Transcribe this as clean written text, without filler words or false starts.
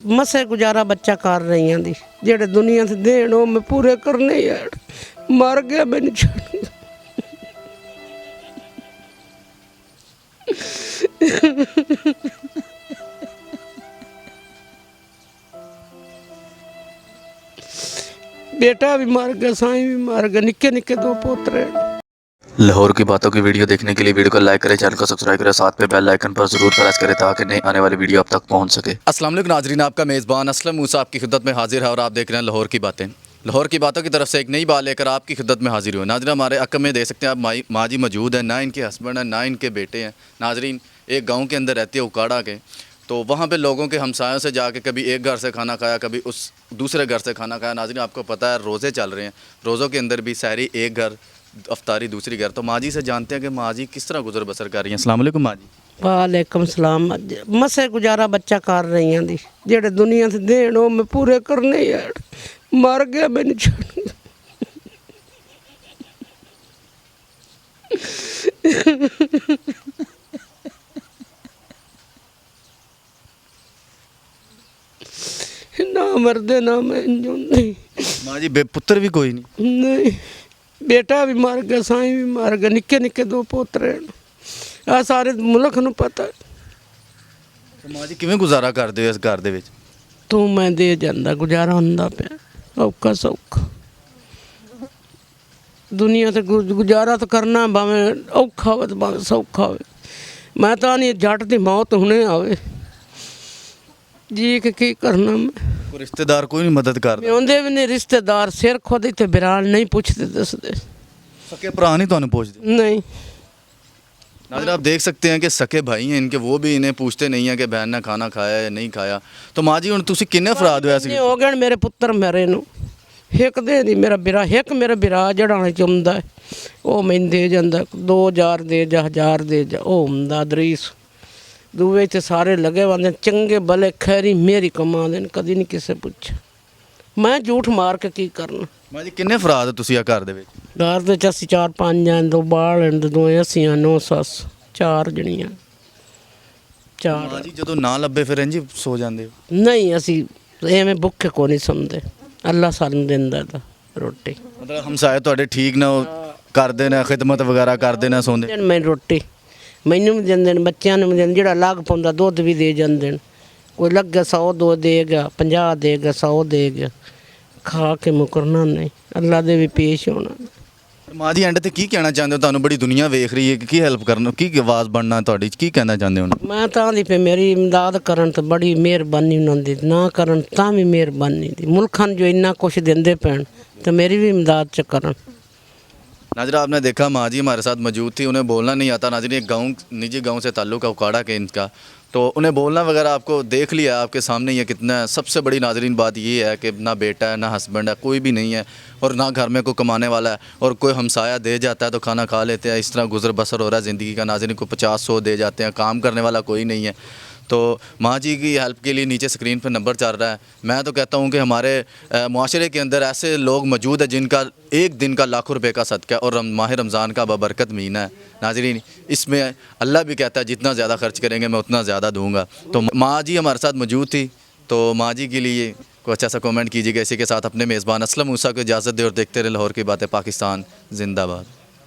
मसे गुजारा बच्चा कर रही दी जेड़े दुनिया से देन वो मैं पूरे करने यार मर गया मैंने छोड़ बेटा भी मर गया, साईं भी मर गया, निक्के निक्के दो पोतरे। लाहौर की बातों की वीडियो देखने के लिए वीडियो को लाइक करें, चैनल को सब्सक्राइब करें, साथ में बेल आइकन पर जरूर प्रेस करें ताकि नई आने वाली वीडियो आप तक पहुंच सके। अस्सलाम वालेकुम नाजरीन, आपका मेज़बान असलम मूसा आपकी खिदमत में हाजिर है और आप देख रहे हैं लाहौर की बातें। लाहौर की बातों की तरफ से एक नई बात लेकर आपकी खिदमत में हाजिर हुए। नाजरीन हमारे अक्म में देख सकते हैं आप माँ जी मौजूद हैं, ना इनके हस्बैंड हैं ना इनके बेटे हैं। नाजरीन एक गाँव के अंदर रहती है उकाड़ा के, तो वहाँ पे लोगों के हमसायों से जाके कभी एक घर से खाना खाया, कभी उस दूसरे घर से खाना खाया। नाज़रीन आपको पता है रोज़े चल रहे हैं, रोज़ों के अंदर भी सहरी एक घर, अफ्तारी दूसरी घर। तो माँ जी से जानते हैं कि माँ जी किस तरह गुजर बसर कर रही हैं। अस्सलाम वालेकुम माँ जी। वालेकुम सलाम। मसे गुजारा बच्चा कर रही दी जेड़े दुनिया से देन वो मैं पूरे करने यार मर गया मैंने छोड़ ना मरदे ना मैं नहीं। माँ जी बेपुत्र भी कोई नहीं? बेटा भी मर गया, साईं भी मर गया, निक्के निक्के दो पोतरे। आ सारे मुल्क नूं पता। तो माँ जी किवें गुजारा करदे हो इस घर दे विच? तू मैं दे जांदा गुजारा हुंदा पिया औखा सौखा। दुनिया से गुजारा तो करना भावें औखा होवे भावें सौखा होवे। मैं तो नहीं जट दी मौत हुणे आवे जी के की करना। मैं कोई रिश्तेदार कोई नहीं मदद करदा? आउंदे भी नहीं रिश्तेदार, सिर खुद इत्थे बिरान नहीं पुछदे दसदे। सके भरा नहीं तुहानू पूछदे? नहीं। नाज़रीन आप देख सकते हैं कि सके भाई हैं इनके, वो भी इन्हें पूछते नहीं है कि बहन ने खाना खाया या नहीं खाया। तो माँ जी हुण तुसीं किन्ने अफराद हो ऐसे? हो गए मेरे पुत्र मरे नूं एक दे नहीं, मेरा बिरा एक मेरा बिरा जड़ाने च आउंदा है वो मैनूं दे जांदा, 2000 दे जा 1000 दे जा वो हुंदा दरीस। दूए च सारे लगे वंदे चंगे भले खैरी मेरी कमा देन, कदी नहीं किसे पुछा। मैं झूठ मार के की करना। माँ जी किन्ने अफराद तुसीं आ घर दे विच? घर दे च असीं 4-5 जन, 2 बाल हैं, 2 असियां, 9 सस, 4 जणियां। चार माँ जी जदों ना लब्बे फिर इंज सो जांदे हो? नहीं असीं एवें भुखे को नहीं सौंदे, अल्लाह सानूं दिंदा दा रोटी। मतलब हमसाए तुहाडे ठीक ना करदे ने, खिदमत वगैरह करदे ने, सौंदे? मैं रोटी मैनूं भी दिंदे ने, बच्चों नूं भी दिंदे, जेड़ा लग पाउंदा दुੱਧ भी दे जांदे ने। कोई लगे 100 दो देगा, 50 देगा, 100 देगा। खा के मुकरना नहीं, अल्लाह दे भी पेश होना। माँ जी एंड ते की कहना चाहते हो? तुहानू बड़ी दुनिया वेख रही है कि हेल्प करना, की आवाज़ बनना तुहाडी, की कहना चाहते हो? मैं तां दी पे मेरी इमदाद करन तो बड़ी मेहरबानी उन्हां दी, ना करन तां भी मेहरबानी दी। मुल्खां जो इन्ना कुछ दिंदे पैण तो मेरी भी इमदाद च करन। नाज़रीन आपने देखा माँ जी हमारे साथ मौजूद थी, उन्हें बोलना नहीं आता। नाज़रीन एक गाँव, निजी गाँव से ताल्लुक़ है उकाड़ा के इनका, तो उन्हें बोलना वगैरह आपको देख लिया, आपके सामने ये कितना है। सबसे बड़ी नाज़रीन बात ये है कि ना बेटा है ना हस्बैंड है, कोई भी नहीं है, और ना घर में कोई कमाने वाला है, और कोई हमसाया दे जाता है तो खाना खा लेते हैं। इस तरह गुजर बसर हो रहा है ज़िंदगी का। नाज़रीन को 50-100 दे जाते हैं, काम करने वाला कोई नहीं है। तो माँ जी की हेल्प के लिए नीचे स्क्रीन पर नंबर चल रहा है। मैं तो कहता हूँ कि हमारे मुआशरे के अंदर ऐसे लोग मौजूद हैं जिनका एक दिन का लाखों रुपए का सदका है, और माह रमज़ान का बबरकत महीना है। नाज़रीन इसमें अल्लाह भी कहता है जितना ज़्यादा खर्च करेंगे मैं उतना ज़्यादा दूँगा। तो माँ जी हमारे साथ मौजूद थी, तो माँ जी के लिए कोई अच्छा सा कमेंट कीजिएगा। इसी के साथ अपने मेज़बान असलम मूसा को इजाज़त दे और देखते रहे लाहौर की बातें। पाकिस्तान जिंदाबाद।